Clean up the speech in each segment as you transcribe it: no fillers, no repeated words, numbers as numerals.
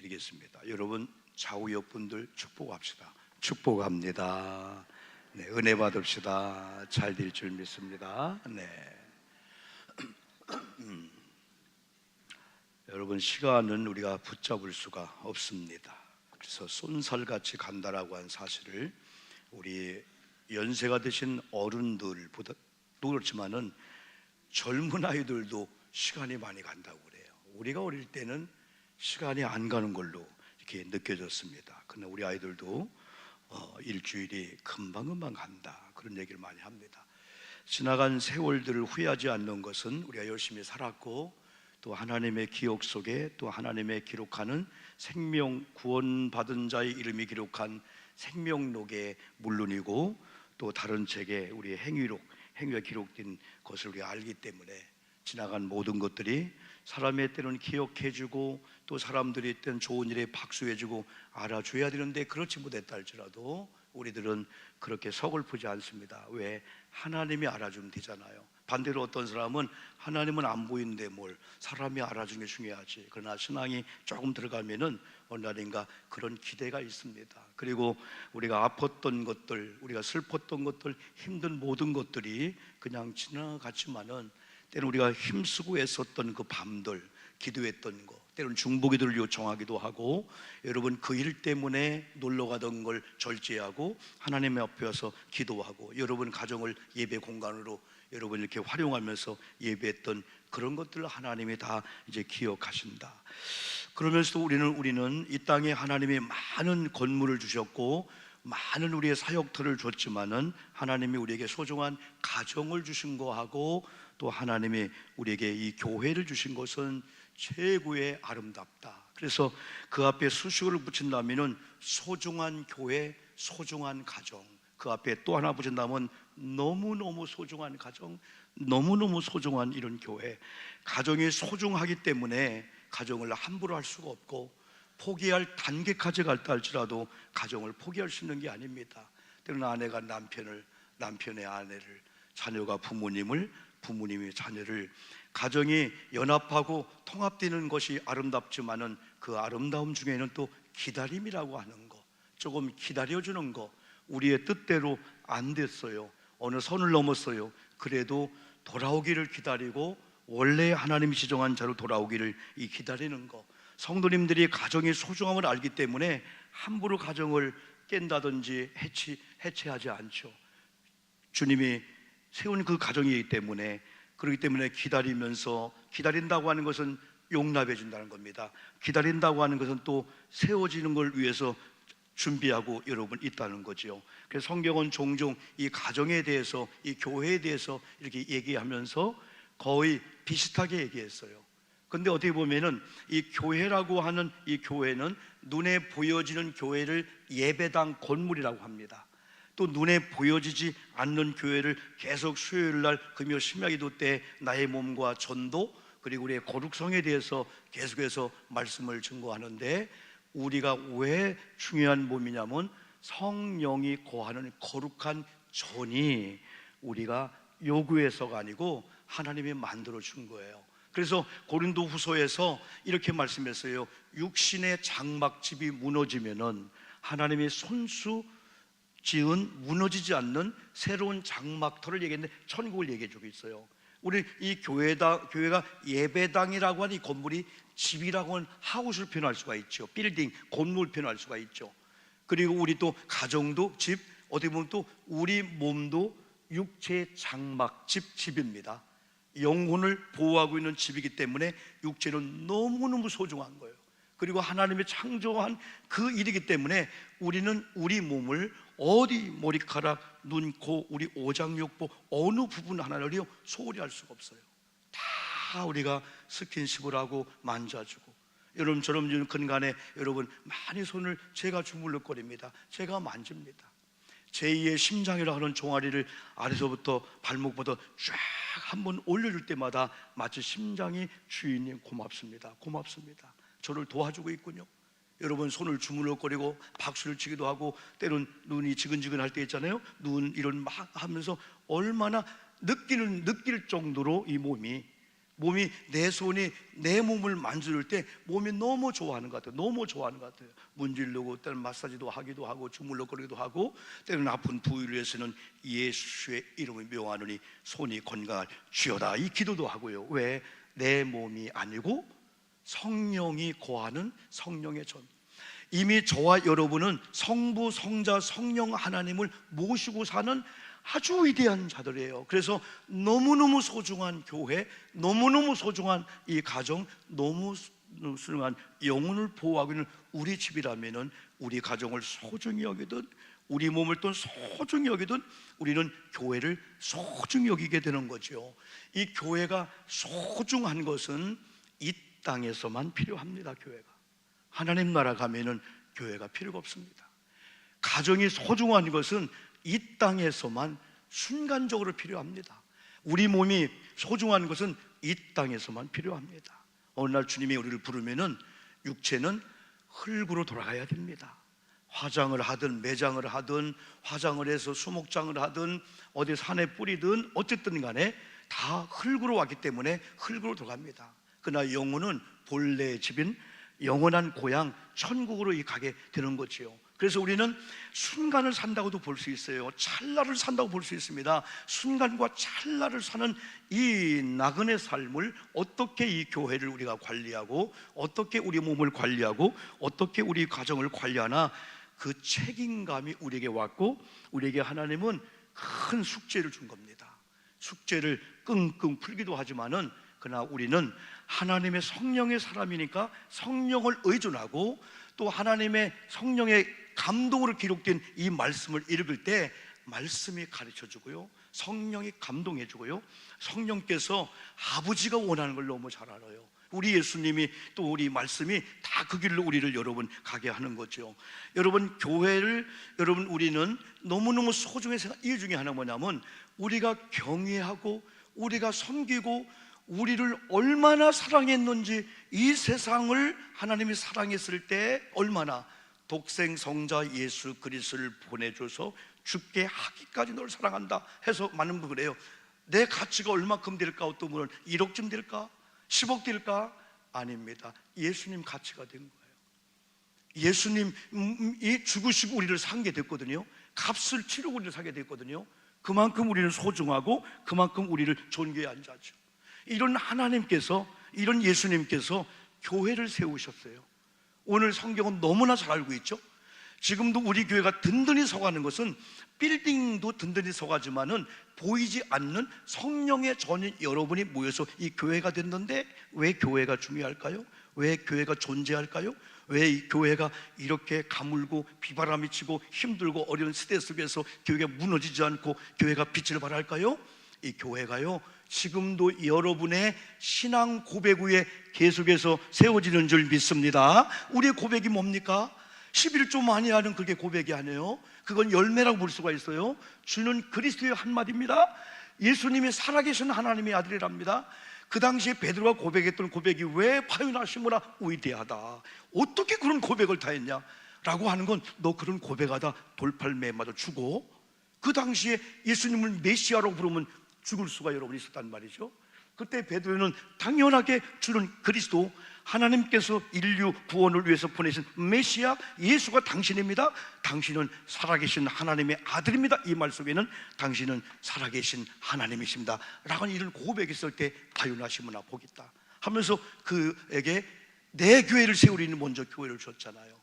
드리겠습니다. 여러분 좌우 옆분들 축복합시다. 축복합니다. 네, 은혜 받읍시다. 잘 될 줄 믿습니다. 네. 여러분, 시간은 우리가 붙잡을 수가 없습니다. 그래서 쏜살같이 간다라고 한 사실을 우리 연세가 드신 어른들보다 또 그렇지만은 젊은 아이들도 시간이 많이 간다고 그래요. 우리가 어릴 때는 시간이 안 가는 걸로 이렇게 느껴졌습니다. 그러나 우리 아이들도 일주일이 금방금방 간다, 그런 얘기를 많이 합니다. 지나간 세월들을 후회하지 않는 것은 우리가 열심히 살았고, 또 하나님의 기억 속에 또 하나님의 기록하는 생명, 구원받은 자의 이름이 기록한 생명록에 물론이고, 또 다른 책에 우리 행위가 기록된 것을 우리가 알기 때문에 지나간 모든 것들이 사람의 때는 기억해주고, 또 사람들이 때는 좋은 일에 박수해주고 알아줘야 되는데 그렇지 못했다 할지라도 우리들은 그렇게 서글프지 않습니다. 왜? 하나님이 알아주면 되잖아요. 반대로 어떤 사람은 하나님은 안 보이는데 뭘, 사람이 알아주는 게 중요하지. 그러나 신앙이 조금 들어가면은 어느 날인가 그런 기대가 있습니다. 그리고 우리가 아팠던 것들, 우리가 슬펐던 것들, 힘든 모든 것들이 그냥 지나갔지만은 때로는 우리가 힘쓰고 애썼던 그 밤들, 기도했던 거, 때로는 중보기도를 요청하기도 하고, 여러분 그 일 때문에 놀러 가던 걸 절제하고 하나님 앞에 와서 기도하고, 여러분 가정을 예배 공간으로 여러분 이렇게 활용하면서 예배했던 그런 것들을 하나님이 다 이제 기억하신다. 그러면서도 우리는 이 땅에 하나님이 많은 건물을 주셨고 많은 우리의 사역터를 줬지만은 하나님이 우리에게 소중한 가정을 주신 거하고, 또 하나님이 우리에게 이 교회를 주신 것은 최고의 아름답다. 그래서 그 앞에 수식어를 붙인다면은 소중한 교회, 소중한 가정. 그 앞에 또 하나 붙인다면 너무너무 소중한 가정, 너무너무 소중한 이런 교회. 가정이 소중하기 때문에 가정을 함부로 할 수가 없고, 포기할 단계까지 갈다 할지라도 가정을 포기할 수 있는 게 아닙니다. 때로는 아내가 남편을, 남편의 아내를, 자녀가 부모님을, 부모님이 자녀를, 가정이 연합하고 통합되는 것이 아름답지만은 그 아름다움 중에는 또 기다림이라고 하는 거, 조금 기다려주는 거. 우리의 뜻대로 안 됐어요. 어느 선을 넘었어요. 그래도 돌아오기를 기다리고, 원래 하나님이 지정한 자로 돌아오기를 이 기다리는 거. 성도님들이 가정의 소중함을 알기 때문에 함부로 가정을 깬다든지 해체하지 않죠. 주님이 세운 그 가정이기 때문에. 그렇기 때문에 기다리면서, 기다린다고 하는 것은 용납해 준다는 겁니다. 기다린다고 하는 것은 또 세워지는 걸 위해서 준비하고 여러분 있다는 거죠. 그래서 성경은 종종 이 가정에 대해서, 이 교회에 대해서 이렇게 얘기하면서 거의 비슷하게 얘기했어요. 근데 어떻게 보면은 이 교회라고 하는 이 교회는 눈에 보여지는 교회를 예배당 건물이라고 합니다. 또 눈에 보여지지 않는 교회를 계속 수요일 날 금요 심야기도 때 나의 몸과 전도, 그리고 우리의 거룩성에 대해서 계속해서 말씀을 증거하는데, 우리가 왜 중요한 몸이냐면 성령이 거하는 거룩한 전이 우리가 요구해서가 아니고 하나님이 만들어 준 거예요. 그래서 고린도후서에서 이렇게 말씀했어요. 육신의 장막집이 무너지면은 하나님이 손수 지은 무너지지 않는 새로운 장막터를 얘기했는데 천국을 얘기해 주고 있어요. 우리 이 교회가 예배당이라고 하는 이 건물이 집이라고 하는 하우스를 표현할 수가 있죠. 빌딩, 건물 표현할 수가 있죠. 그리고 우리 또 가정도 집, 어떻게 보면 또 우리 몸도 육체의 장막, 집입니다. 영혼을 보호하고 있는 집이기 때문에 육체는 너무너무 소중한 거예요. 그리고 하나님이 창조한 그 일이기 때문에 우리는 우리 몸을 어디 머리카락, 눈, 코, 우리 오장육부 어느 부분 하나를요 소홀히 할 수가 없어요. 다 우리가 스킨십을 하고 만져주고, 여러분처럼 근간에 여러분 많이 손을 제가 주물럭거립니다. 제가 만집니다. 제2의 심장이라 하는 종아리를 아래서부터 발목보다 쫙 한번 올려줄 때마다 마치 심장이 주인님 고맙습니다, 고맙습니다, 저를 도와주고 있군요. 여러분 손을 주물럭거리고 박수를 치기도 하고, 때론 눈이 지근지근할 때 있잖아요. 눈 이런 막 하면서 얼마나 느낄 정도로 이 몸이 몸이, 내 손이 내 몸을 만질 때 몸이 너무 좋아하는 것 같아요. 너무 좋아하는 것 같아요. 문지르고 때는 마사지도 하기도 하고 주물럭거리기도 하고, 때는 아픈 부위를 위해서는 예수의 이름을 명하노니 손이 건강할 주여다 이 기도도 하고요. 왜? 내 몸이 아니고 성령이 거하는 성령의 전. 이미 저와 여러분은 성부, 성자, 성령 하나님을 모시고 사는 아주 위대한 자들이에요. 그래서 너무너무 소중한 교회, 너무너무 소중한 이 가정, 너무 소중한 영혼을 보호하고 있는 우리 집이라면은, 우리 가정을 소중히 여기든 우리 몸을 또 소중히 여기든 우리는 교회를 소중히 여기게 되는 거죠. 이 교회가 소중한 것은 이 땅에서만 필요합니다. 교회가 하나님 나라 가면은 교회가 필요가 없습니다. 가정이 소중한 것은 이 땅에서만 순간적으로 필요합니다. 우리 몸이 소중한 것은 이 땅에서만 필요합니다. 어느 날 주님이 우리를 부르면은 육체는 흙으로 돌아가야 됩니다. 화장을 하든 매장을 하든 화장을 해서 수목장을 하든 어디 산에 뿌리든 어쨌든 간에 다 흙으로 왔기 때문에 흙으로 돌아갑니다. 그러나 영혼은 본래의 집인 영원한 고향 천국으로 가게 되는 거지요. 그래서 우리는 순간을 산다고도 볼 수 있어요. 찰나를 산다고 볼 수 있습니다. 순간과 찰나를 사는 이 나그네 삶을 어떻게 이 교회를 우리가 관리하고, 어떻게 우리 몸을 관리하고, 어떻게 우리 가정을 관리하나, 그 책임감이 우리에게 왔고, 우리에게 하나님은 큰 숙제를 준 겁니다. 숙제를 끙끙 풀기도 하지만은, 그러나 우리는 하나님의 성령의 사람이니까 성령을 의존하고, 또 하나님의 성령의 감동으로 기록된 이 말씀을 읽을 때 말씀이 가르쳐주고요, 성령이 감동해주고요, 성령께서 아버지가 원하는 걸 너무 잘 알아요. 우리 예수님이 또 우리 말씀이 다 그 길로 우리를 여러분 가게 하는 거죠. 여러분 교회를, 여러분 우리는 너무너무 소중히 생각, 이 중에 하나 뭐냐면, 우리가 경외하고 우리가 섬기고 우리를 얼마나 사랑했는지, 이 세상을 하나님이 사랑했을 때 얼마나 독생 성자 예수 그리스도를 보내줘서 죽게 하기까지 너를 사랑한다 해서 많은 분이 그래요. 내 가치가 얼마큼 될까? 어떤 분은 1억쯤 될까? 10억 될까? 아닙니다. 예수님 가치가 된 거예요. 예수님이 죽으시고 우리를 사게 됐거든요. 값을 치르고 우리를 사게 됐거든요. 그만큼 우리는 소중하고 그만큼 우리를 존귀해야 한 자죠. 이런 하나님께서, 이런 예수님께서 교회를 세우셨어요. 오늘 성경은 너무나 잘 알고 있죠. 지금도 우리 교회가 든든히 서가는 것은, 빌딩도 든든히 서가지만은 보이지 않는 성령의 전인 여러분이 모여서 이 교회가 됐는데, 왜 교회가 중요할까요? 왜 교회가 존재할까요? 왜 이 교회가 이렇게 가물고 비바람이 치고 힘들고 어려운 시대 속에서 교회가 무너지지 않고 교회가 빛을 발할까요? 이 교회가요, 지금도 여러분의 신앙 고백 위에 계속해서 세워지는 줄 믿습니다. 우리의 고백이 뭡니까? 11조 많이 하는 그게 고백이 아니에요. 그건 열매라고 볼 수가 있어요. 주는 그리스도의 한마디입니다. 예수님이 살아계신 하나님의 아들이랍니다. 그 당시에 베드로가 고백했던 고백이 왜 파요나시모라 위대하다, 어떻게 그런 고백을 다 했냐 라고 하는 건, 너 그런 고백하다 돌팔매에 맞아 죽어. 그 당시에 예수님을 메시아라고 부르면 죽을 수가 여러분 있었단 말이죠. 그때 베드로는 당연하게 주는 그리스도, 하나님께서 인류 구원을 위해서 보내신 메시아 예수가 당신입니다. 당신은 살아계신 하나님의 아들입니다. 이 말 속에는 당신은 살아계신 하나님이십니다 라고 이런 고백했을 때 바요나시모나 복있다 하면서 그에게 내 교회를 세우리는 먼저 교회를 줬잖아요.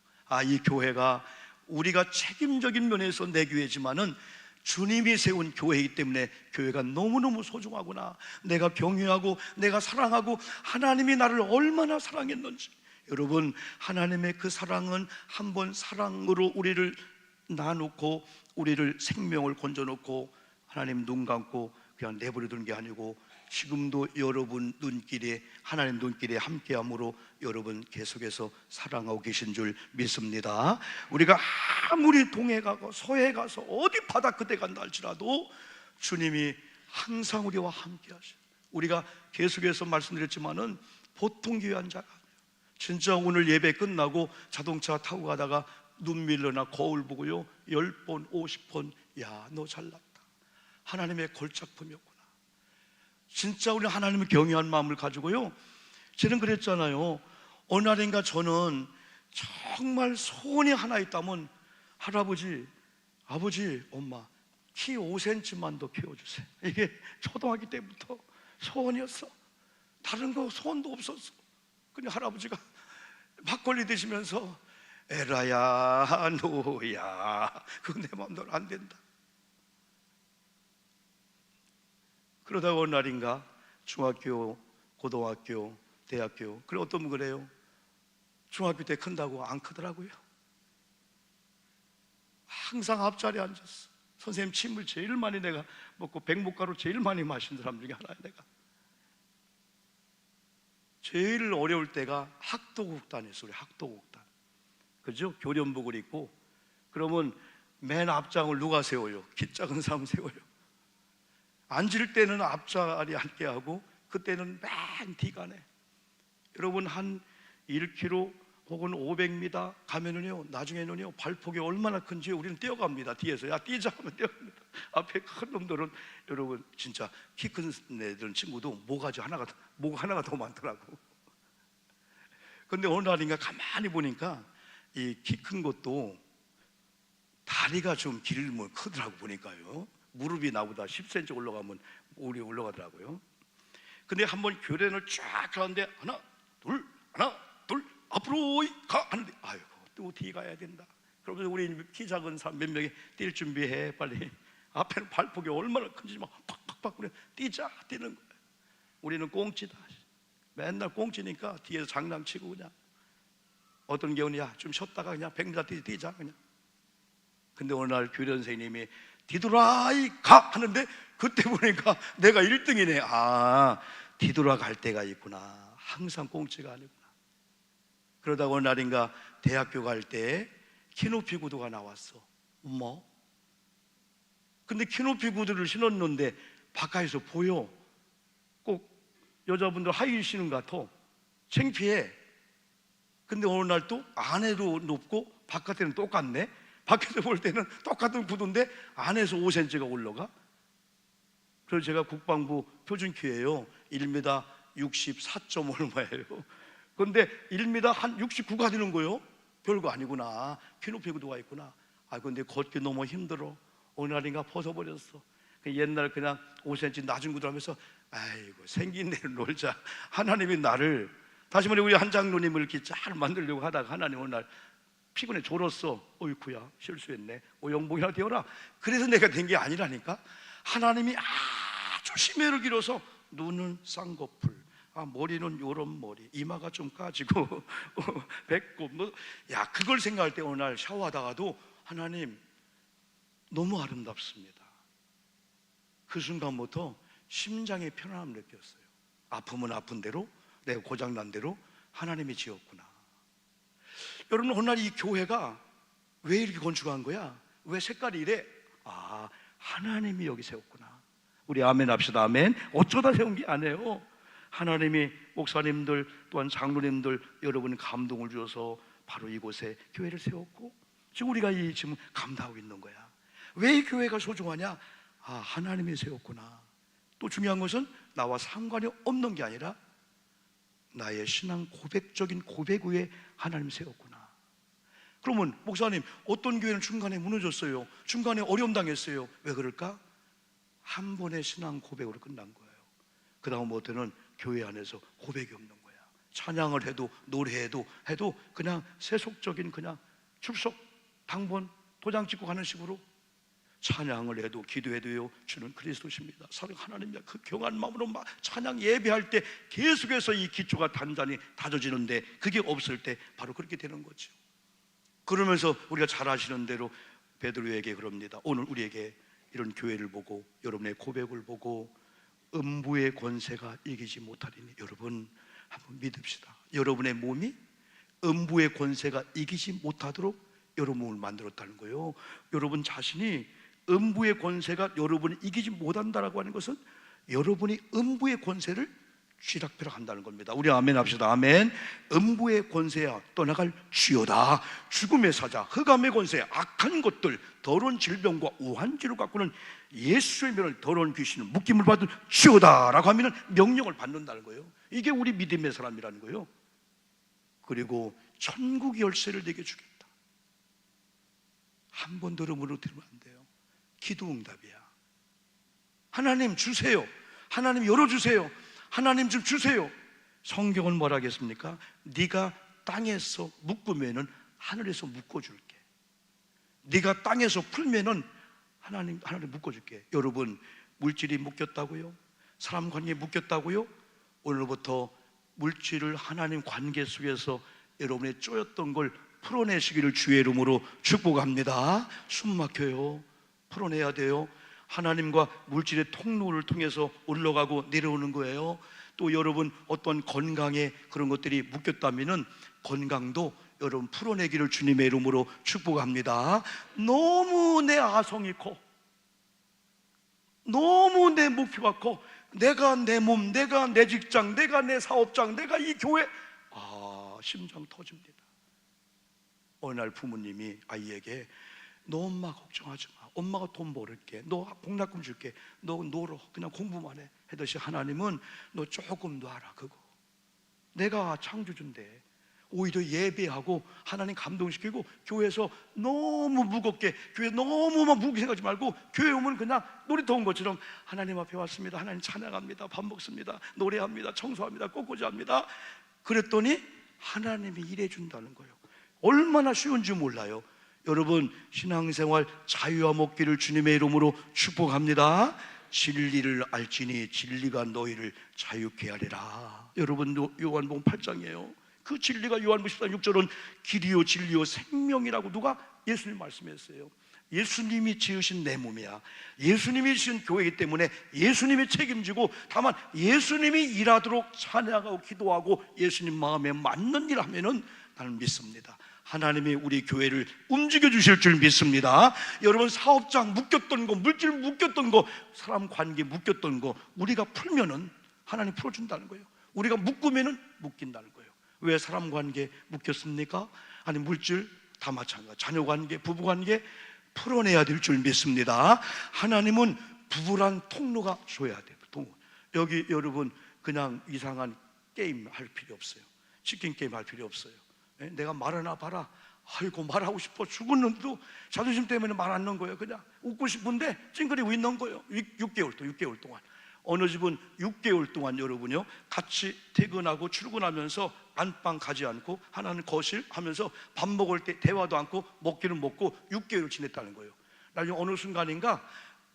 이 교회가 우리가 책임적인 면에서 내 교회지만은 주님이 세운 교회이기 때문에 교회가 너무너무 소중하구나, 내가 경외하고 내가 사랑하고 하나님이 나를 얼마나 사랑했는지. 여러분, 하나님의 그 사랑은 한번 사랑으로 우리를 놔놓고 우리를 생명을 건져놓고 하나님 눈 감고 그냥 내버려 두는 게 아니고, 지금도 여러분 눈길에, 하나님 눈길에 함께함으로 여러분 계속해서 사랑하고 계신 줄 믿습니다. 우리가 아무리 동해 가고 서해 가서 어디 바다 끝에 간다 할지라도 주님이 항상 우리와 함께 하셔요. 우리가 계속해서 말씀드렸지만은 보통 귀한 자가 아니에요. 진짜 오늘 예배 끝나고 자동차 타고 가다가 눈밀러나 거울 보고요 10번 50번 야 너 잘났다, 하나님의 걸작품이었구나, 진짜 우리 하나님을 경외한 마음을 가지고요. 저는 그랬잖아요. 어느 날인가 저는 정말 소원이 하나 있다면, 할아버지, 아버지, 엄마, 키 5cm만 더 키워주세요. 이게 초등학교 때부터 소원이었어. 다른 거 소원도 없었어. 그냥 할아버지가 막걸리 드시면서 에라야 노야, 그거 내 마음대로 안 된다. 그러다가 어느 날인가 중학교, 고등학교, 대학교, 그래 어떤 분 그래요. 중학교 때 큰다고 안 크더라고요. 항상 앞자리에 앉았어. 선생님 침을 제일 많이 내가 먹고 백목가루 제일 많이 마신 사람 중에 하나야. 내가 제일 어려울 때가 학도국단이었어. 우리 학도국단, 그죠? 교련복을 입고 그러면 맨 앞장을 누가 세워요? 키 작은 사람 세워요. 앉을 때는 앞자리 앉게 하고 그때는 맨 뒤가네. 여러분 한 1km 혹은 500m 가면은요, 나중에는요 발폭이 얼마나 큰지 우리는 뛰어갑니다. 뒤에서 야 뛰자 하면 뛰어갑니다. 앞에 큰 놈들은 여러분 진짜 키 큰 애들 친구도 목 하나가 더 많더라고. 근데 어느 날인가 가만히 보니까 이 키 큰 것도 다리가 좀 길면 크더라고. 보니까요 무릎이 나보다 10cm 올라가면 우리 올라가더라고요. 근데 한번 교련을 쫙 하는데 하나 둘 앞으로 가 하는데 아이고 또 뒤에 가야 된다. 그러면서 우리 키 작은 사람 몇 명이 뛸 준비해 빨리. 앞에는 발폭이 얼마나 큰지 막 팍팍팍 그래 뛰자 뛰는 거야. 우리는 꽁치다. 맨날 꽁치니까 뒤에서 장난치고 그냥 어떤 경우는 야 좀 쉬었다가 그냥 100m 뛰자 그냥. 근데 어느 날 교련 선생님이 뒤돌아이 가 하는데 그때 보니까 내가 1등이네. 아, 뒤돌아갈 때가 있구나. 항상 꽁치가 아니구나. 그러다가 어느 날인가 대학교 갈 때 키높이 구두가 나왔어. 뭐? 근데 키높이 구두를 신었는데 바깥에서 보여. 꼭 여자분들 하이힐 신은 것 같아. 창피해. 근데 어느 날 또 안에도 높고 바깥에는 똑같네. 밖에서 볼 때는 똑같은 구두인데 안에서 5cm가 올라가. 그래서 제가 국방부 표준 키예요. 1m 64점 얼마예요. 근데 1m 한 69가 되는 거예요. 별거 아니구나. 키높이 구두가 있구나. 아 근데 걷기 너무 힘들어. 어느 날인가 벗어버렸어. 옛날 그냥 5cm 낮은 구두 하면서 아이고 생긴 대로 놀자. 하나님이 나를 다시 말해 우리 한 장로님을 이렇게 잘 만들려고 하다가 하나님 어느 날 피곤해 졸았어. 어이쿠야 실수했네. 영봉이나 되어라. 그래서 내가 된 게 아니라니까. 하나님이 아주 심혈을 기울여서 눈은 쌍꺼풀, 머리는 요런 머리, 이마가 좀 까지고 배꼽 야 그걸 생각할 때 어느 날 샤워하다가도 하나님 너무 아름답습니다. 그 순간부터 심장의 편안함을 느꼈어요. 아프면 아픈 대로 내가 고장난 대로 하나님이 지었구나. 여러분 어느 날 이 교회가 왜 이렇게 건축한 거야? 왜 색깔이 이래? 아 하나님이 여기 세웠구나. 우리 아멘 합시다. 아멘. 어쩌다 세운 게 아니에요. 하나님이 목사님들 또한 장로님들 여러분 감동을 주셔서 바로 이곳에 교회를 세웠고 지금 우리가 이 지금 감당하고 있는 거야. 왜 이 교회가 소중하냐? 아 하나님이 세웠구나. 또 중요한 것은 나와 상관이 없는 게 아니라 나의 신앙 고백적인 고백 위에 하나님 세웠구나. 그러면 목사님 어떤 교회는 중간에 무너졌어요. 중간에 어려움 당했어요. 왜 그럴까? 한 번의 신앙 고백으로 끝난 거예요. 그 다음부터는 교회 안에서 고백이 없는 거야. 찬양을 해도 노래해도 그냥 세속적인 그냥 출석 당번 도장 찍고 가는 식으로 찬양을 해도 기도해도요 주는 그리스도십니다. 사랑 하나님이야. 그 경한 마음으로 찬양 예배할 때 계속해서 이 기초가 단단히 다져지는데 그게 없을 때 바로 그렇게 되는 거죠. 그러면서 우리가 잘 아시는 대로 베드로에게 그럽니다. 오늘 우리에게 이런 교회를 보고 여러분의 고백을 보고 음부의 권세가 이기지 못하리니 여러분 한번 믿읍시다. 여러분의 몸이 음부의 권세가 이기지 못하도록 여러분 몸을 만들었다는 거예요. 여러분 자신이 음부의 권세가 여러분을 이기지 못한다라고 하는 것은 여러분이 음부의 권세를 쥐락펴락 한다는 겁니다. 우리 아멘 합시다. 아멘. 음부의 권세야 떠나갈 지어다. 죽음의 사자, 흑암의 권세, 악한 것들, 더러운 질병과 오한지를 갖고는 예수의 면을 더러운 귀신을 묶임을 받은 지어다 라고 하면 명령을 받는다는 거예요. 이게 우리 믿음의 사람이라는 거예요. 그리고 천국 열쇠를 내게 주겠다. 한 번 들음으로 들으면 안 돼요. 기도 응답이야. 하나님 주세요. 하나님 열어주세요. 하나님 좀 주세요. 성경은 뭐라 하겠습니까? 네가 땅에서 묶으면은 하늘에서 묶어줄게. 네가 땅에서 풀면은 하나님 묶어줄게. 여러분, 물질이 묶였다고요? 사람 관계에 묶였다고요? 오늘부터 물질을 하나님 관계 속에서 여러분의 쪼였던 걸 풀어내시기를 주의 이름으로 축복합니다. 숨 막혀요. 풀어내야 돼요. 하나님과 물질의 통로를 통해서 올라가고 내려오는 거예요. 또 여러분 어떤 건강에 그런 것들이 묶였다면은 건강도 여러분 풀어내기를 주님의 이름으로 축복합니다. 너무 내 아성이 커, 너무 내 목표가 커, 내가 내 몸, 내가 내 직장, 내가 내 사업장, 내가 이 교회, 심장 터집니다. 어느 날 부모님이 아이에게 너 엄마 걱정하지 마, 엄마가 돈 벌을게, 너 복락금 줄게, 너 놀어, 그냥 공부만 해 하듯이 하나님은 너 조금 놔라. 그거 내가 창조주인데 오히려 예배하고 하나님 감동시키고, 교회에서 너무 무겁게, 교회 너무만 무겁게 생각하지 말고 교회 오면 그냥 놀이터 온 것처럼 하나님 앞에 왔습니다, 하나님 찬양합니다, 밥 먹습니다, 노래합니다, 청소합니다, 꽃꽂이합니다. 그랬더니 하나님이 일해준다는 거예요. 얼마나 쉬운지 몰라요. 여러분 신앙생활 자유와 먹기를 주님의 이름으로 축복합니다. 진리를 알지니 진리가 너희를 자유케 하리라. 여러분 요한복음 8장이에요 그 진리가 요한복음 14장 6절은 길이요 진리요 생명이라고 누가? 예수님 말씀했어요. 예수님이 지으신 내 몸이야. 예수님이 지은 교회이기 때문에 예수님이 책임지고, 다만 예수님이 일하도록 찬양하고 기도하고 예수님 마음에 맞는 일 하면은 나는 믿습니다. 하나님이 우리 교회를 움직여 주실 줄 믿습니다. 여러분 사업장 묶였던 거, 물질 묶였던 거, 사람 관계 묶였던 거 우리가 풀면은 하나님 풀어준다는 거예요. 우리가 묶으면은 묶인다는 거예요. 왜 사람 관계 묶였습니까? 아니 물질 다 마찬가지, 자녀 관계, 부부 관계 풀어내야 될 줄 믿습니다. 하나님은 부부란 통로가 줘야 돼요. 여기 여러분 그냥 이상한 게임 할 필요 없어요. 치킨 게임 할 필요 없어요. 내가 말하나 봐라. 아이고 말하고 싶어 죽었는데도 자존심 때문에 말 안 넣은 거예요. 그냥 웃고 싶은데 찡그리고 있는 거예요. 6개월 동안. 어느 집은 6개월 동안 여러분요 같이 퇴근하고 출근하면서 안방 가지 않고, 하나는 거실 하면서 밥 먹을 때 대화도 않고 먹기는 먹고 6개월을 지냈다는 거예요. 나중에 어느 순간인가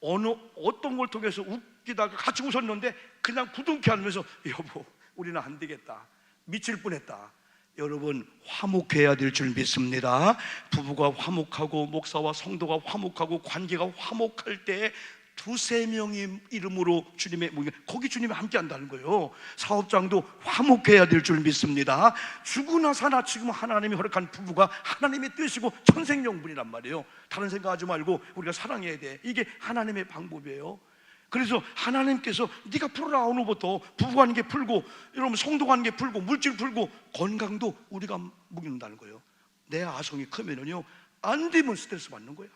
어떤 걸 통해서 웃기다가 같이 웃었는데 그냥 부둥켜 안면서 여보 우리는 안 되겠다, 미칠 뻔했다. 여러분 화목해야 될 줄 믿습니다. 부부가 화목하고 목사와 성도가 화목하고 관계가 화목할 때 두세 명의 이름으로 주님의 거기 주님이 함께 한다는 거예요. 사업장도 화목해야 될 줄 믿습니다. 죽으나 사나 지금 하나님이 허락한 부부가 하나님의 뜻이고 천생연분이란 말이에요. 다른 생각하지 말고 우리가 사랑해야 돼. 이게 하나님의 방법이에요. 그래서 하나님께서 네가 풀어라. 오늘부터 부부관계 풀고, 여러분 성도관계 풀고, 물질 풀고, 건강도 우리가 묵는다는 거예요. 내 아성이 크면은요 안 되면 스트레스 받는 거야.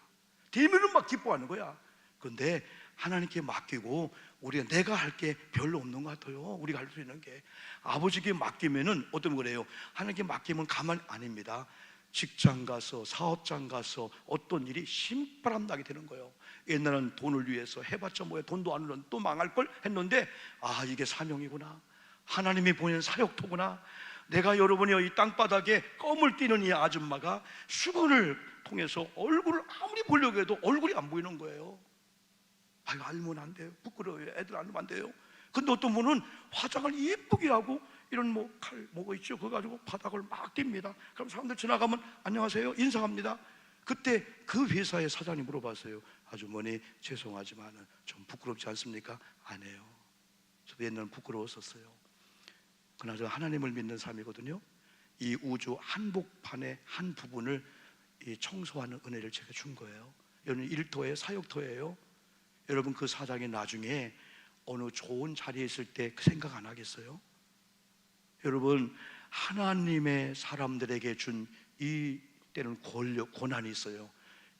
되면은 막 기뻐하는 거야. 그런데 하나님께 맡기고 우리가 내가 할 게 별로 없는 것 같아요. 우리가 할 수 있는 게 아버지께 맡기면은 어떤 거래요? 하나님께 맡기면 가만 아닙니다. 직장 가서 사업장 가서 어떤 일이 신바람 나게 되는 거예요. 옛날에는 돈을 위해서 해봤자 뭐야, 돈도 안 오면 또 망할 걸 했는데 이게 사명이구나, 하나님이 보낸 사역토구나. 내가 여러분이 이 땅바닥에 껌을 띠는 이 아줌마가 수건을 통해서 얼굴을 아무리 보려고 해도 얼굴이 안 보이는 거예요. 알면 안 돼요. 부끄러워요. 애들 알면 안 돼요. 근데 어떤 분은 화장을 예쁘게 하고 이런 칼 뭐가 있죠? 그거 가지고 바닥을 막 띱니다. 그럼 사람들 지나가면 안녕하세요 인사합니다. 그때 그 회사의 사장이 물어봤어요. 아주머니 죄송하지만 좀 부끄럽지 않습니까? 안 해요. 저도 옛날에 부끄러웠었어요. 그러나 저 하나님을 믿는 사람이거든요. 이 우주 한복판의 한 부분을 이 청소하는 은혜를 제가 준 거예요. 여러분 일터의 사역터예요. 여러분 그 사장이 나중에 어느 좋은 자리에 있을 때 그 생각 안 하겠어요? 여러분, 하나님의 사람들에게 준 이 때는 고난이 있어요.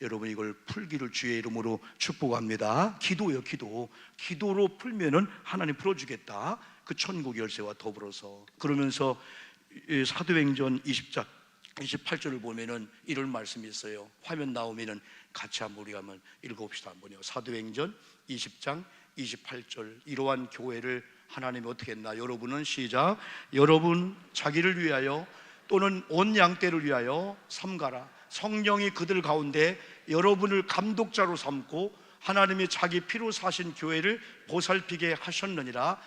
여러분, 이걸 풀기를 주의 이름으로 축복합니다. 기도요, 기도. 기도로 풀면은 하나님 풀어주겠다. 그 천국 열쇠와 더불어서. 그러면서 이 사도행전 20장 28절을 보면은 이런 말씀이 있어요. 화면 나오면은 같이 한번 우리가 한번 읽어봅시다. 한번요. 사도행전 20장 28절. 이러한 교회를 하나님이 어떻게 했나? 여러분은 시작. 여러분 자기를 위하여 또는 온 양떼를 위하여 삼가라. 성령이 그들 가운데 여러분을 감독자로 삼고 하나님이 자기 피로 사신 교회를 보살피게 하셨느니라.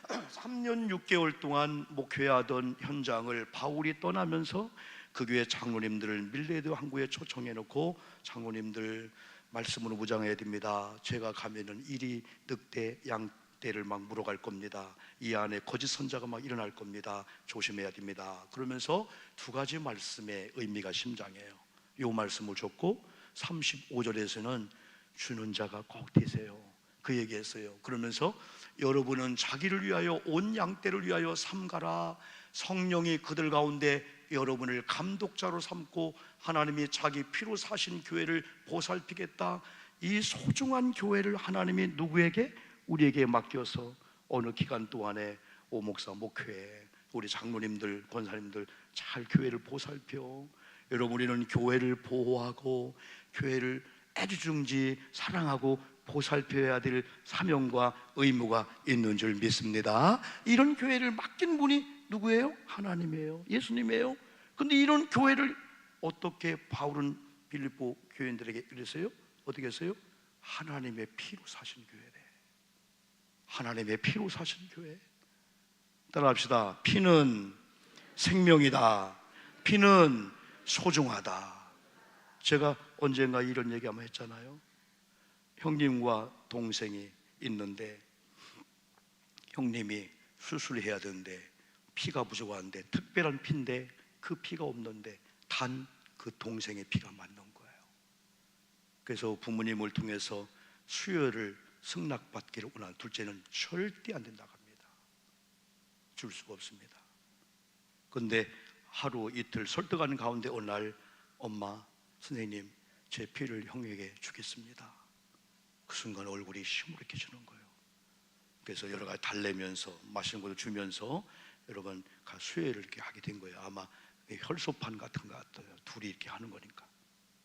3년 6개월 동안 목회하던 현장을 바울이 떠나면서 그 교회 장로님들을 밀레드 항구에 초청해 놓고, 장로님들 말씀으로 무장해야 됩니다. 제가 가면은 이리 늑대 양떼를 막 물어갈 겁니다. 이 안에 거짓 선자가 막 일어날 겁니다. 조심해야 됩니다. 그러면서 두 가지 말씀의 의미가 심장해요. 이 말씀을 줬고 35절에서는 주는 자가 꼭 되세요, 그 얘기했어요. 그러면서 여러분은 자기를 위하여 온 양떼를 위하여 삼가라. 성령이 그들 가운데 여러분을 감독자로 삼고 하나님이 자기 피로 사신 교회를 보살피겠다. 이 소중한 교회를 하나님이 누구에게? 우리에게 맡겨서 어느 기간 동안에 오목사 목회, 우리 장로님들, 권사님들 잘 교회를 보살펴. 여러분, 우리는 교회를 보호하고 교회를 애지중지 사랑하고 보살펴야 될 사명과 의무가 있는 줄 믿습니다. 이런 교회를 맡긴 분이 누구예요? 하나님이에요. 예수님이에요. 근데 이런 교회를 어떻게 바울은 빌립보 교인들에게 이랬어요? 어떻게 했어요? 하나님의 피로 사신 교회래. 하나님의 피로 사신 교회. 따라합시다. 피는 생명이다. 피는 소중하다. 제가 언젠가 이런 얘기 한번 했잖아요. 형님과 동생이 있는데 형님이 수술해야 되는데 피가 부족한데, 특별한 피인데 그 피가 없는데 단 그 동생의 피가 맞는 거예요. 그래서 부모님을 통해서 수혈을 승낙받기를 원하는 둘째는 절대 안 된다고 합니다. 줄 수가 없습니다. 그런데 하루 이틀 설득하는 가운데 어느 날, 엄마, 선생님, 제 피를 형에게 주겠습니다. 그 순간 얼굴이 시무룩해지는 거예요. 그래서 여러 가지 달래면서 마시는 것도 주면서 여러분 수혜를 이렇게 하게 된 거예요. 아마 혈소판 같은 것 같아요. 둘이 이렇게 하는 거니까.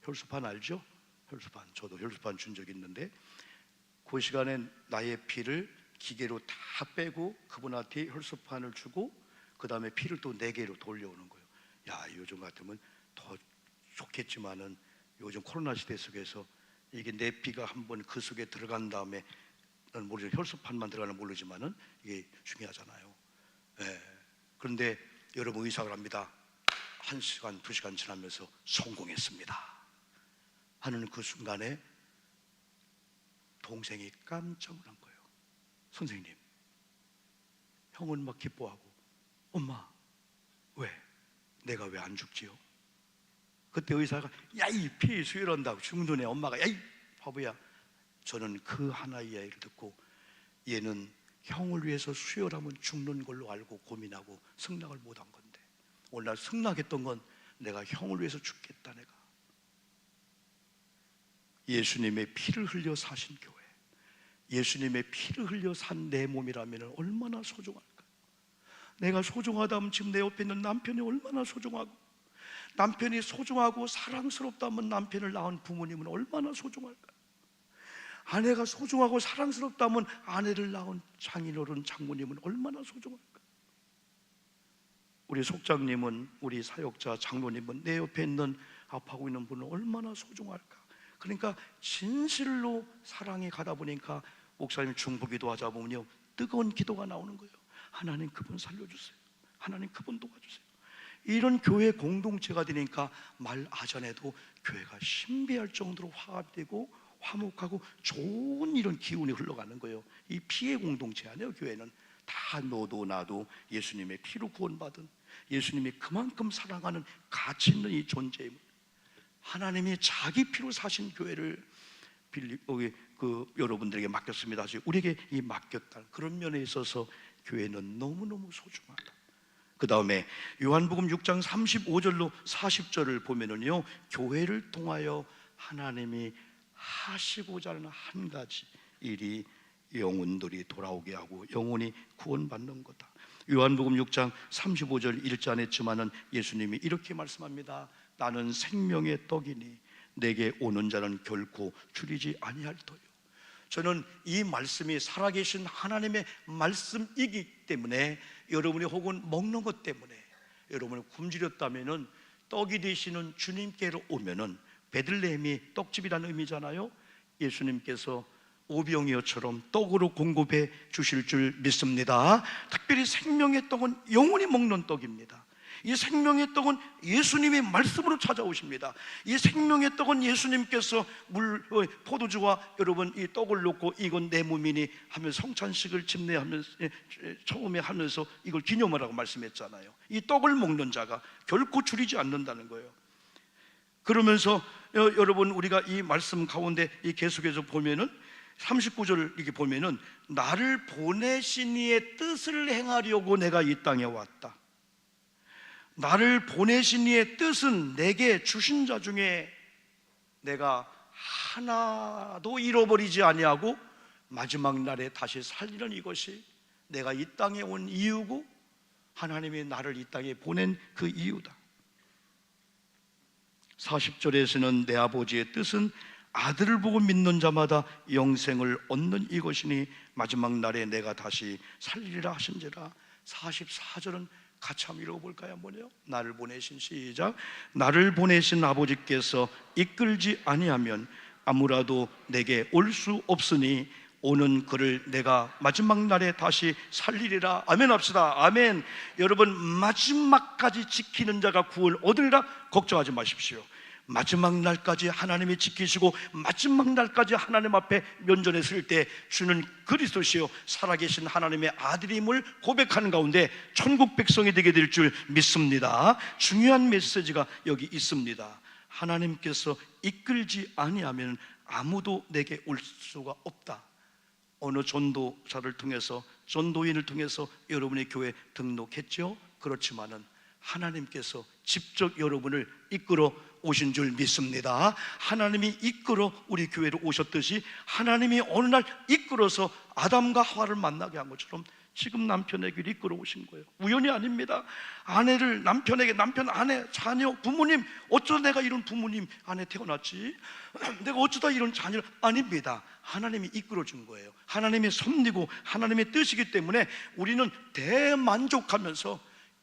혈소판 알죠? 혈소판. 저도 혈소판 준 적이 있는데 그 시간에 나의 피를 기계로 다 빼고 그분한테 혈소판을 주고 그 다음에 피를 또 4개로 돌려오는 거예요. 야, 요즘 같으면 더 좋겠지만은 요즘 코로나 시대 속에서 이게 내 피가 한번 그 속에 들어간 다음에, 난 모르지만 혈소판만 들어가는 모르지만은 이게 중요하잖아요. 예. 그런데 여러분 의사를 합니다. 1시간, 2시간 지나면서 성공했습니다 하는 그 순간에 동생이 깜짝 놀란 거예요. 선생님, 형은 막 기뻐하고, 엄마, 왜? 내가 왜 안 죽지요? 그때 의사가 야, 이 피 수혈한다고 죽는 애 엄마가, 야, 이 바보야. 저는 그 하나의 이야기를 듣고 얘는 형을 위해서 수혈하면 죽는 걸로 알고 고민하고 승낙을 못한 건데, 오늘날 승낙했던 건 내가 형을 위해서 죽겠다. 내가 예수님의 피를 흘려 사신 교회, 예수님의 피를 흘려 산 내 몸이라면 얼마나 소중할까? 내가 소중하다면 지금 내 옆에 있는 남편이 얼마나 소중하고, 남편이 소중하고 사랑스럽다면 남편을 낳은 부모님은 얼마나 소중할까? 아내가 소중하고 사랑스럽다면 아내를 낳은 장인어른, 장모님은 얼마나 소중할까? 우리 속장님은, 우리 사역자 장로님은, 내 옆에 있는 아파하고 있는 분은 얼마나 소중할까? 그러니까 진실로 사랑이 가다 보니까 목사님 중보기도 하자 보면요, 뜨거운 기도가 나오는 거예요. 하나님 그분 살려주세요. 하나님 그분 도와주세요. 이런 교회 공동체가 되니까 말하자내도 교회가 신비할 정도로 화합되고 화목하고 좋은 이런 기운이 흘러가는 거예요. 이 피의 공동체 아니에요. 교회는 다 너도 나도 예수님의 피로 구원받은, 예수님이 그만큼 사랑하는 가치 있는 이 존재임. 하나님이 자기 피로 사신 교회를 여러분들에게 맡겼습니다. 우리에게 이 맡겼다. 그런 면에 있어서 교회는 너무너무 소중하다. 그 다음에 요한복음 6장 35절로 40절을 보면은요, 교회를 통하여 하나님이 하시고자 하는 한 가지 일이 영혼들이 돌아오게 하고 영혼이 구원받는 거다. 요한복음 6장 35절 읽지 않았지만은 예수님이 이렇게 말씀합니다. 나는 생명의 떡이니 내게 오는 자는 결코 줄이지 아니할 터요. 저는 이 말씀이 살아계신 하나님의 말씀이기 때문에 여러분이 혹은 먹는 것 때문에 여러분이 굶주렸다면은 떡이 되시는 주님께로 오면은, 베들레헴이 떡집이라는 의미잖아요. 예수님께서 오병이어처럼 떡으로 공급해 주실 줄 믿습니다. 특별히 생명의 떡은 영원히 먹는 떡입니다. 이 생명의 떡은 예수님의 말씀으로 찾아오십니다. 이 생명의 떡은 예수님께서 포도주와 여러분 이 떡을 놓고 이건 내 몸이니 하면서 성찬식을 집례하면서 처음에 하면서 이걸 기념하라고 말씀했잖아요. 이 떡을 먹는 자가 결코 줄이지 않는다는 거예요. 그러면서 여러분 우리가 이 말씀 가운데 이 계속해서 보면은 39절을 이렇게 보면은 나를 보내신 이의 뜻을 행하려고 내가 이 땅에 왔다. 나를 보내신 이의 뜻은 내게 주신 자 중에 내가 하나도 잃어버리지 아니하고 마지막 날에 다시 살리는 이것이 내가 이 땅에 온 이유고 하나님이 나를 이 땅에 보낸 그 이유다. 40절에서는 내 아버지의 뜻은 아들을 보고 믿는 자마다 영생을 얻는 이것이니 마지막 날에 내가 다시 살리리라 하신지라. 44절은 같이 한번 읽어볼까요? 뭐래요? 나를 보내신 시작. 나를 보내신 아버지께서 이끌지 아니하면 아무라도 내게 올 수 없으니 오는 그를 내가 마지막 날에 다시 살리리라. 아멘 합시다. 아멘. 여러분, 마지막까지 지키는 자가 구원 얻으리라. 걱정하지 마십시오. 마지막 날까지 하나님이 지키시고 마지막 날까지 하나님 앞에 면전에 설 때 주는 그리스도시요 살아계신 하나님의 아들임을 고백하는 가운데 천국 백성이 되게 될 줄 믿습니다. 중요한 메시지가 여기 있습니다. 하나님께서 이끌지 아니하면 아무도 내게 올 수가 없다. 어느 전도자를 통해서, 전도인을 통해서 여러분의 교회 등록했죠. 그렇지만은 하나님께서 직접 여러분을 이끌어 오신 줄 믿습니다. 하나님이 이끌어 우리 교회로 오셨듯이 하나님이 어느 날 이끌어서 아담과 하와를 만나게 한 것처럼 지금 남편에게 이끌어 오신 거예요. 우연이 아닙니다. 아내를 남편에게, 남편, 아내, 자녀, 부모님, 어쩌다 내가 이런 부모님 안에 태어났지? 내가 어쩌다 이런 자녀를, 아닙니다. 하나님이 이끌어 준 거예요. 하나님의 섭리고 하나님의 뜻이기 때문에 우리는 대만족하면서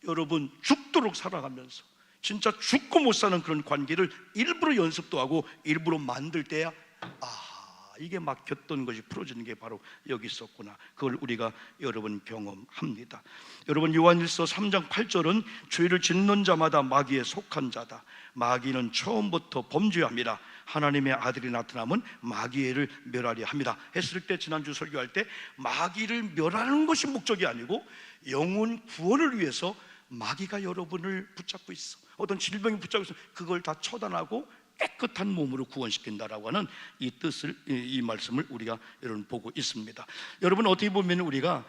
여러분 죽도록 살아가면서 진짜 죽고 못 사는 그런 관계를 일부러 연습도 하고 일부러 만들 때야 이게 막혔던 것이 풀어지는 게 바로 여기 있었구나. 그걸 우리가 여러분 경험합니다. 여러분 요한일서 3장 8절은 죄를 짓는 자마다 마귀에 속한 자다. 마귀는 처음부터 범죄합니다. 하나님의 아들이 나타나면 마귀를 멸하려 합니다 했을 때, 지난주 설교할 때 마귀를 멸하는 것이 목적이 아니고 영혼 구원을 위해서 마귀가 여러분을 붙잡고 있어. 어떤 질병이 붙잡고 있어. 그걸 다 처단하고 깨끗한 몸으로 구원시킨다라고 하는 이 뜻을, 이 말씀을 우리가 여러분 보고 있습니다. 여러분 어떻게 보면 우리가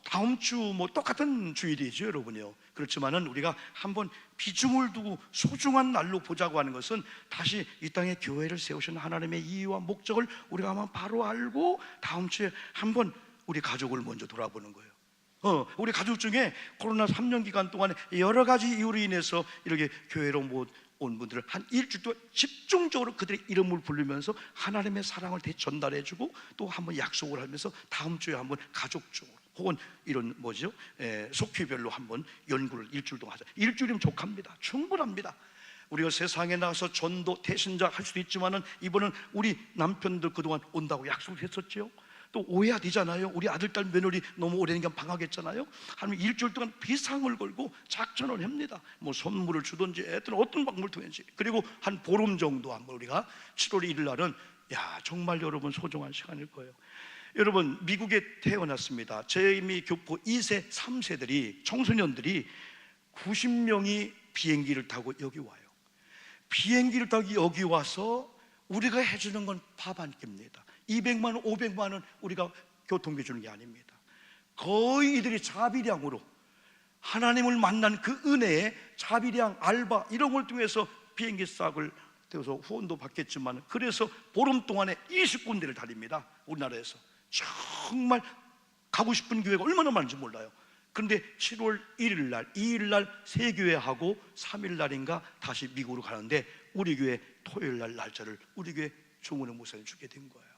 다음 주 똑같은 주일이죠, 여러분요. 그렇지만은 우리가 한번 비중을 두고 소중한 날로 보자고 하는 것은 다시 이 땅에 교회를 세우신 하나님의 이유와 목적을 우리가 한번 바로 알고 다음 주에 한번 우리 가족을 먼저 돌아보는 거예요. 우리 가족 중에 코로나 3년 기간 동안에 여러 가지 이유로 인해서 이렇게 교회로 못 온 분들을 한 일주일 동안 집중적으로 그들의 이름을 부르면서 하나님의 사랑을 전달해주고 또 한번 약속을 하면서 다음 주에 한번 가족적으로 혹은 이런 속회별로 한번 연구를 일주일 동안 하자. 일주일이면 족합니다. 충분합니다. 우리가 세상에 나가서 전도 대신자 할 수도 있지만은 이번은 우리 남편들 그동안 온다고 약속을 했었죠. 또 오해가 되잖아요. 우리 아들, 딸, 며느리 너무 오래니까 방학했잖아요. 한 일주일 동안 비상을 걸고 작전을 합니다. 선물을 주든지 어떤 방법을 통해서. 그리고 한 보름 정도 한번 우리가 7월 1일 날은 정말 여러분 소중한 시간일 거예요. 여러분 미국에 태어났습니다. 제이미 교포 2세, 3세들이 청소년들이 90명이 비행기를 타고 여기 와요. 비행기를 타고 여기 와서 우리가 해주는 건 밥 한 끼입니다. 200만 원, 500만 원 우리가 교통비 주는 게 아닙니다. 거의 이들이 자비량으로 하나님을 만난 그 은혜에 자비량, 알바 이런 걸 통해서 비행기 싹을 떼어서 후원도 받겠지만, 그래서 보름 동안에 20군데를 다닙니다. 우리나라에서 정말 가고 싶은 교회가 얼마나 많은지 몰라요. 그런데 7월 1일 날, 2일 날 세 교회 하고 3일 날인가 다시 미국으로 가는데, 우리 교회 토요일 날 날짜를 우리 교회 조문의 목사님 주게 된 거예요.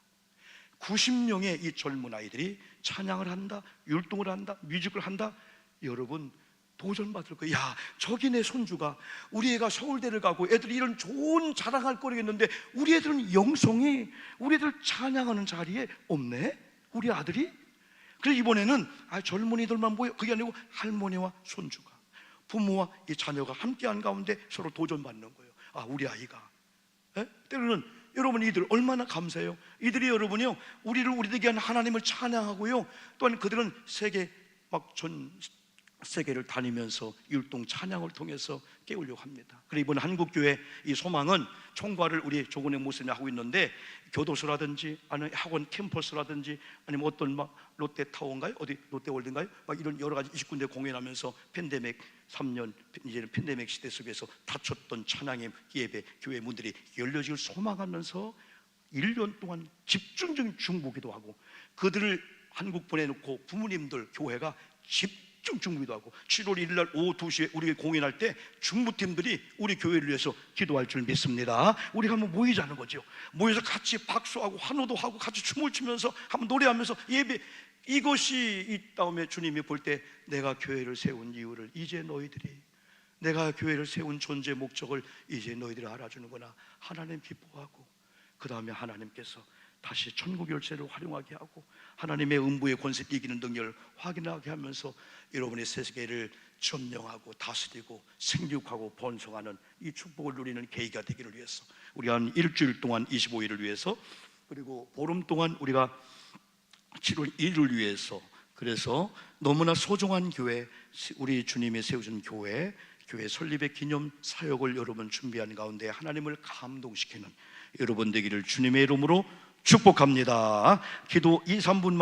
90명의 이 젊은 아이들이 찬양을 한다, 율동을 한다, 뮤직을 한다. 여러분 도전받을 거예요. 야, 저기 내 손주가, 우리 애가 서울대를 가고 애들이 이런 좋은 자랑할 거리겠는데 우리 애들은 영성이, 우리 애들 찬양하는 자리에 없네, 우리 아들이. 그래서 이번에는 젊은이들만 모여, 그게 아니고 할머니와 손주가, 부모와 이 자녀가 함께한 가운데 서로 도전받는 거예요. 우리 아이가, 때로는 여러분 이들 얼마나 감사해요. 이들이 여러분이요, 우리들에게 한 하나님을 찬양하고요, 또한 그들은 세계 전 세계를 다니면서 율동 찬양을 통해서 깨우려고 합니다. 그리고 이번 한국교회 이 소망은 총괄을 우리 조근의 목사님이 하고 있는데, 교도소라든지 아니면 학원 캠퍼스라든지 아니면 어떤 롯데타워인가요? 어디 롯데월드인가요? 이런 여러 가지 20군데 공연하면서 팬데믹 3년, 이제는 팬데믹 시대 속에서 닫혔던 찬양의 예배 교회 문들이 열려지길 소망하면서 1년 동안 집중적인 중보기도 하고, 그들을 한국 보내놓고 부모님들 교회가 중보기도 하고, 7월 1일 날 오후 2시에 우리 공연할 때 중보팀들이 우리 교회를 위해서 기도할 줄 믿습니다. 우리가 한번 모이자는 거죠. 모여서 같이 박수하고 환호도 하고 같이 춤을 추면서 한번 노래하면서 예배, 이것이 이 다음에 주님이 볼 때 내가 교회를 세운 이유를 이제 너희들이, 내가 교회를 세운 존재 목적을 이제 너희들이 알아주는구나, 하나님 기뻐하고, 그 다음에 하나님께서 다시 천국 열쇠를 활용하게 하고 하나님의 음부의 권세 이기는 능력을 확인하게 하면서 여러분의 세계를 점령하고 다스리고 생육하고 번성하는 이 축복을 누리는 계기가 되기를 위해서, 우리 한 일주일 동안 25일을 위해서, 그리고 보름 동안 우리가 7월 1일을 위해서, 그래서 너무나 소중한 교회, 우리 주님이 세우신 교회 설립의 기념 사역을 여러분 준비한 가운데 하나님을 감동시키는 여러분 되기를 주님의 이름으로 축복합니다. 기도 2, 3분만